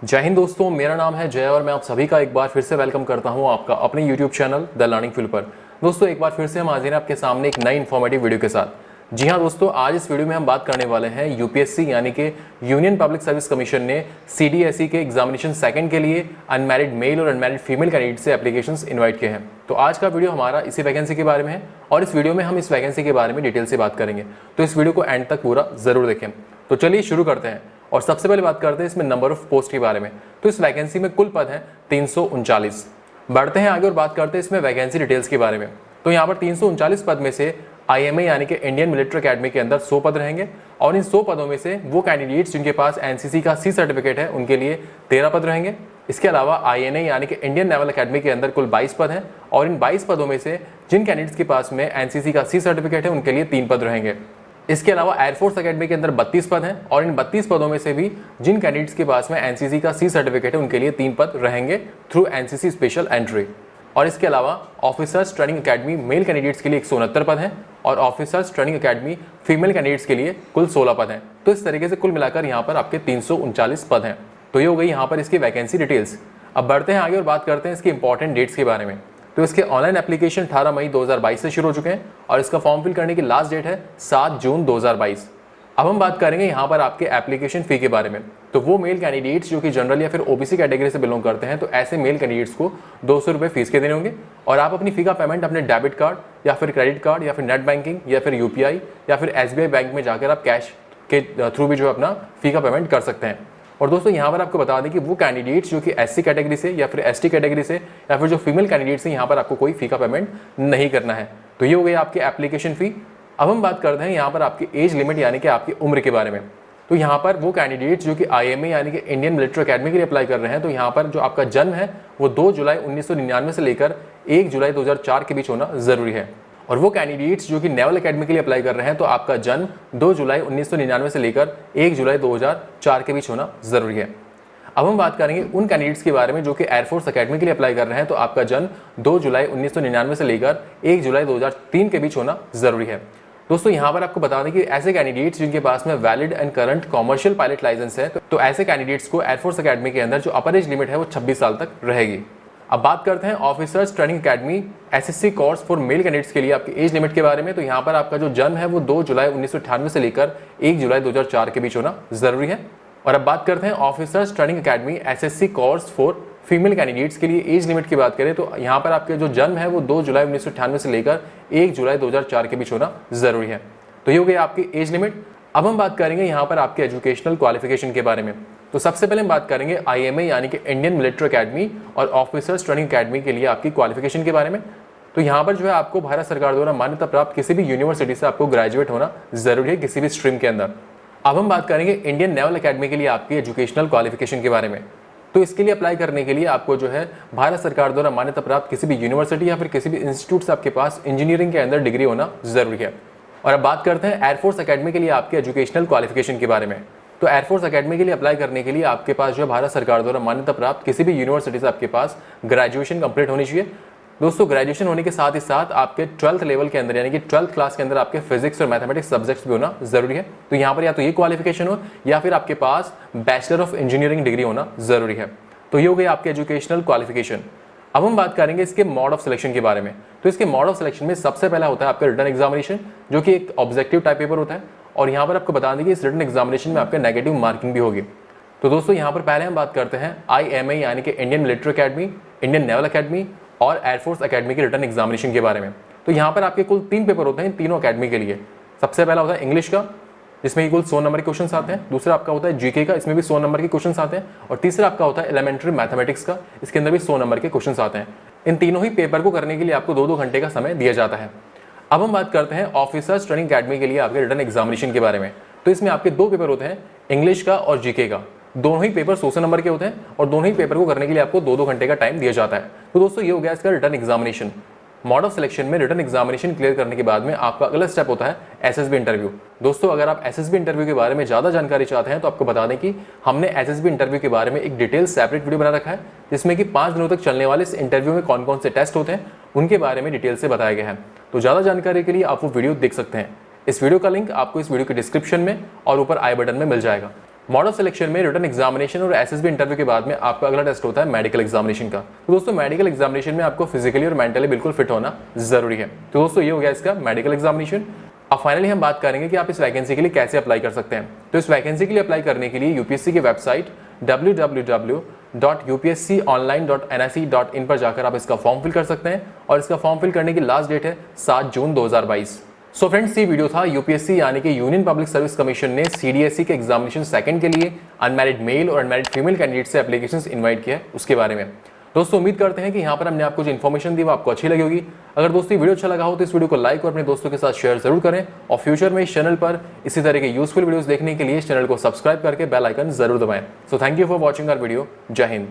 जय हिंद दोस्तों, मेरा नाम है जय और मैं आप सभी का एक बार फिर से वेलकम करता हूं आपका अपने YouTube channel the learning field पर। दोस्तों एक बार फिर से हम हाजिर हैं आपके सामने एक नई इन्फॉर्मेटिव वीडियो के साथ। जी हां दोस्तों, आज इस वीडियो में हम बात करने वाले हैं यूपीएससी यानी कि यूनियन पब्लिक सर्विस कमीशन ने सीडीएसई के एग्जामिनेशन सेकंड के लिए अनमैरिड मेल और अनमैरिड फीमेल कैंडिडेट से एप्लीकेशंस इन्वाइट किए हैं। तो आज का वीडियो हमारा इसी वैकेंसी के बारे में है और इस वीडियो में हम इस वैकेंसी के बारे में डिटेल से बात करेंगे। तो इस वीडियो को एंड तक पूरा जरूर देखें। तो चलिए शुरू करते हैं और सबसे पहले बात करते हैं इसमें नंबर ऑफ पोस्ट के बारे में। तो इस वैकेंसी में कुल पद हैं 339। बढ़ते हैं आगे और बात करते हैं इसमें वैकेंसी डिटेल्स के बारे में। तो यहाँ पर 339 पद में से आईएमए यानी कि इंडियन मिलिट्री एकेडमी के अंदर 100 पद रहेंगे और इन 100 पदों में से वो कैंडिडेट्स जिनके पास एनसीसी का सी सर्टिफिकेट है उनके लिए 13 पद रहेंगे। इसके अलावा आईएनए यानी कि इंडियन नेवल एकेडमी के अंदर कुल 22 पद हैं और इन 22 पदों में से जिन कैंडिडेट्स के पास में एनसीसी का सी सर्टिफिकेट है उनके लिए 3 पद रहेंगे। इसके अलावा एयरफोर्स एकेडमी के अंदर 32 पद हैं और इन 32 पदों में से भी जिन कैंडिडेट्स के पास में एनसीसी का सी सर्टिफिकेट है उनके लिए 3 पद रहेंगे थ्रू एनसीसी स्पेशल एंट्री। और इसके अलावा officers training academy male candidates के लिए 169 पद हैं और officers training academy female candidates के लिए कुल 16 पद हैं। तो इस तरीके से कुल मिलाकर यहाँ पर आपके 339 पद हैं। तो ये हो गई यहाँ पर इसकी वैकेंसी डिटेल्स। अब बढ़ते हैं आगे और बात करते हैं इसकी इंपॉर्टेंट डेट्स के बारे में। तो इसके ऑनलाइन एप्लीकेशन 18 मई 2022 से शुरू हो चुके हैं और इसका फॉर्म फिल करने की लास्ट डेट है 7 जून 2022। अब हम बात करेंगे यहाँ पर आपके एप्लीकेशन फी के बारे में। तो वो मेल कैंडिडेट्स जो कि जनरल या फिर ओबीसी कैटेगरी से बिलोंग करते हैं तो ऐसे मेल कैंडिडेट्स को 200 रुपये फीस के देने होंगे और आप अपनी फी का पेमेंट अपने डेबिट कार्ड या फिर क्रेडिट कार्ड या फिर नेट बैंकिंग या फिर यूपीआई या फिर एसबीआई बैंक में जाकर आप कैश के थ्रू भी जो अपना फी का पेमेंट कर सकते हैं। और दोस्तों यहाँ पर आपको बता दें कि वो कैंडिडेट्स जो कि एससी कैटेगरी से या फिर एसटी कैटेगरी से या फिर जो फीमेल कैंडिडेट्स हैं यहाँ पर आपको कोई फी का पेमेंट नहीं करना है। तो ये हो गई आपकी एप्लीकेशन फी। अब हम बात करते हैं यहाँ पर आपकी एज लिमिट यानी कि आपकी उम्र के बारे में। तो यहाँ पर वो कैंडिडेट्स जो कि आईएमए यानी कि इंडियन मिलिट्री एकेडमी के लिए अप्लाई कर रहे हैं तो यहाँ पर जो आपका जन्म है वो 2 जुलाई 1999 से लेकर 1 जुलाई 2004 के बीच होना जरूरी है। और वो कैंडिडेट्स जो कि नेवल एकेडमी के लिए अप्लाई कर रहे हैं तो आपका जन्म 2 जुलाई 1999 से लेकर 1 जुलाई 2004 के बीच होना जरूरी है। अब हम बात करेंगे उन कैंडिडेट्स के बारे में जो कि एयरफोर्स एकेडमी के लिए अप्लाई कर रहे हैं तो आपका जन्म 2 जुलाई 1999 से लेकर 1 जुलाई 2003 के बीच होना जरूरी है। दोस्तों यहाँ पर आपको बता दें कि ऐसे कैंडिडेट्स जिनके पास में valid and current commercial pilot licence है तो ऐसे कैंडिडेट्स को एयरफोर्स एकेडमी के अंदर जो अपर एज लिमिट है वो 26 साल तक रहेगी। अब बात करते हैं officers training academy SSC course for male candidates के लिए आपकी एज लिमिट के बारे में। तो यहाँ पर आपका जो जन्म है वो 2 जुलाई 1998 से लेकर 1 जुलाई 2004 के बीच होना जरूरी है। और अब बात करते हैं officers training academy SSC course for female candidates के लिए एज लिमिट की बात करें तो यहाँ पर आपके जो जन्म है वो 2 जुलाई 1998 से लेकर 1 जुलाई 2004 के बीच होना जरूरी है। तो ये हो गई आपकी एज लिमिट। अब हम बात करेंगे यहाँ पर आपके एजुकेशनल क्वालिफिकेशन के बारे में। तो सबसे पहले हम बात करेंगे आईएमए यानी कि इंडियन मिलिट्री एकेडमी और ऑफिसर्स ट्रेनिंग एकेडमी के लिए आपकी क्वालिफिकेशन के बारे में। तो यहाँ पर जो है आपको भारत सरकार द्वारा मान्यता प्राप्त किसी भी यूनिवर्सिटी से आपको ग्रेजुएट होना जरूरी है किसी भी स्ट्रीम के अंदर। अब हम बात करेंगे इंडियन नेवल एकेडमी के लिए आपकी एजुकेशनल क्वालिफिकेशन के बारे में। तो इसके लिए अप्लाई करने के लिए आपको जो है भारत सरकार द्वारा मान्यता प्राप्त किसी भी यूनिवर्सिटी या फिर किसी भी इंस्टीट्यूट से आपके पास इंजीनियरिंग के अंदर डिग्री होना जरूरी है। और अब बात करते हैं एयरफोर्स एकेडमी के लिए आपके एजुकेशनल क्वालिफिकेशन के बारे में। तो एयरफोर्स एकेडमी के लिए अप्लाई करने के लिए आपके पास जो है भारत सरकार द्वारा मान्यता प्राप्त किसी भी यूनिवर्सिटी से आपके पास ग्रेजुएशन कंप्लीट होनी चाहिए। दोस्तों ग्रेजुएशन होने के साथ ही साथ आपके 12th लेवल के अंदर यानी कि 12th क्लास के अंदर आपके फिजिक्स और मैथमेटिक्स सब्जेक्ट्स भी होना जरूरी है। तो यहाँ पर या तो ये क्वालिफिकेशन हो या फिर आपके पास बैचलर ऑफ इंजीनियरिंग डिग्री होना जरूरी है। तो ये हो गई आपके एजुकेशनल क्वालिफिकेशन। अब हम बात करेंगे इसके मोड ऑफ सिलेक्शन के बारे में। तो इसके मोड ऑफ सिलेक्शन में सबसे पहला होता है आपका रिटन एग्जामिनेशन जो कि एक ऑब्जेक्टिव टाइप पेपर होता है और यहाँ पर आपको बता दें कि इस रिटन एग्जामिनेशन में आपका नेगेटिव मार्किंग भी होगी। तो दोस्तों यहाँ पर पहले हम बात करते हैं आईएमए यानी कि Indian military academy, Indian naval academy और एयरफोर्स एकेडमी के रिटन एग्जामिनेशन के बारे में। तो यहाँ पर आपके कुल 3 पेपर होते हैं इन तीनों एकेडमी के लिए। सबसे पहला होता है इंग्लिश का जिसमें कुल 100 नंबर के क्वेश्चंस आते हैं। दूसरा आपका होता है जीके का, इसमें भी 100 नंबर के क्वेश्चंस आते हैं। और तीसरा आपका होता है एलिमेंट्री मैथमेटिक्स का, इसके अंदर भी 100 नंबर के क्वेश्चंस आते हैं। इन तीनों ही पेपर को करने के लिए आपको 2-2 घंटे का समय दिया जाता है। अब हम बात करते हैं ऑफिसर्स ट्रेनिंग एकेडमी के लिए आपके रिटन एग्जामिनेशन के बारे में। तो इसमें आपके 2 पेपर होते हैं इंग्लिश का और जीके का। दोनों ही पेपर 100 नंबर के होते हैं और दोनों ही पेपर को करने के लिए आपको 2-2 घंटे का टाइम दिया जाता है। तो दोस्तों ये हो गया इसका written examination. Mode of selection में रिटन एग्जामिनेशन क्लियर करने के बाद में आपका अगला स्टेप होता है एसएसबी इंटरव्यू। दोस्तों अगर आप एसएसबी इंटरव्यू के बारे में ज़्यादा जानकारी चाहते हैं तो आपको बता दें कि हमने एसएसबी इंटरव्यू के बारे में एक डिटेल सेपरेट वीडियो बना रखा है जिसमें कि 5 दिनों तक चलने वाले इस इंटरव्यू में कौन कौन से टेस्ट होते हैं उनके बारे में डिटेल से बताया गया है। तो ज़्यादा जानकारी के लिए आप वो वीडियो देख सकते हैं। इस वीडियो का लिंक आपको इस वीडियो के डिस्क्रिप्शन में और ऊपर आई बटन में मिल जाएगा। मॉडल सिलेक्शन में रिटन एग्जामिनेशन और एसएसबी इंटरव्यू के बाद में आपका अगला टेस्ट होता है मेडिकल एग्जामिनेशन का। तो दोस्तों मेडिकल एग्जामिनेशन में आपको फिजिकली और मेंटली बिल्कुल फिट होना जरूरी है। तो दोस्तों ये हो गया इसका मेडिकल एग्जामिनेशन। अब फाइनली हम बात करेंगे कि आप इस वैकेंसी के लिए कैसे अप्लाई कर सकते हैं। तो इस वैकेंसी के लिए अप्लाई करने के लिए यूपीएससी की वेबसाइट www.upsconline.nic.in पर जाकर आप इसका फॉर्म फिल कर सकते हैं और इसका फॉर्म फिल करने की लास्ट डेट है 7 जून 2022। सो फ्रेंड्स, ये वीडियो था यूपीएससी यानी कि यूनियन पब्लिक सर्विस कमीशन ने सीडीएसई के एग्जामिनेशन सेकंड के लिए अनमैरिड मेल और अनमैरिड फीमेल कैंडिडेट से एप्लीकेशंस इनवाइट किया है उसके बारे में। दोस्तों उम्मीद करते हैं कि यहाँ पर हमने आपको जो इन्फॉर्मेशन दी वो आपको अच्छी लगी होगी। अगर दोस्तों वीडियो अच्छा लगा हो तो इस वीडियो को लाइक और अपने दोस्तों के साथ शेयर जरूर करें और फ्यूचर में इस चैनल पर इसी तरह के यूजफुल वीडियोस देखने के लिए इस चैनल को सब्सक्राइब करके बेल आइकन जरूर दबाएं। So thank you for watching our video. जय हिंद।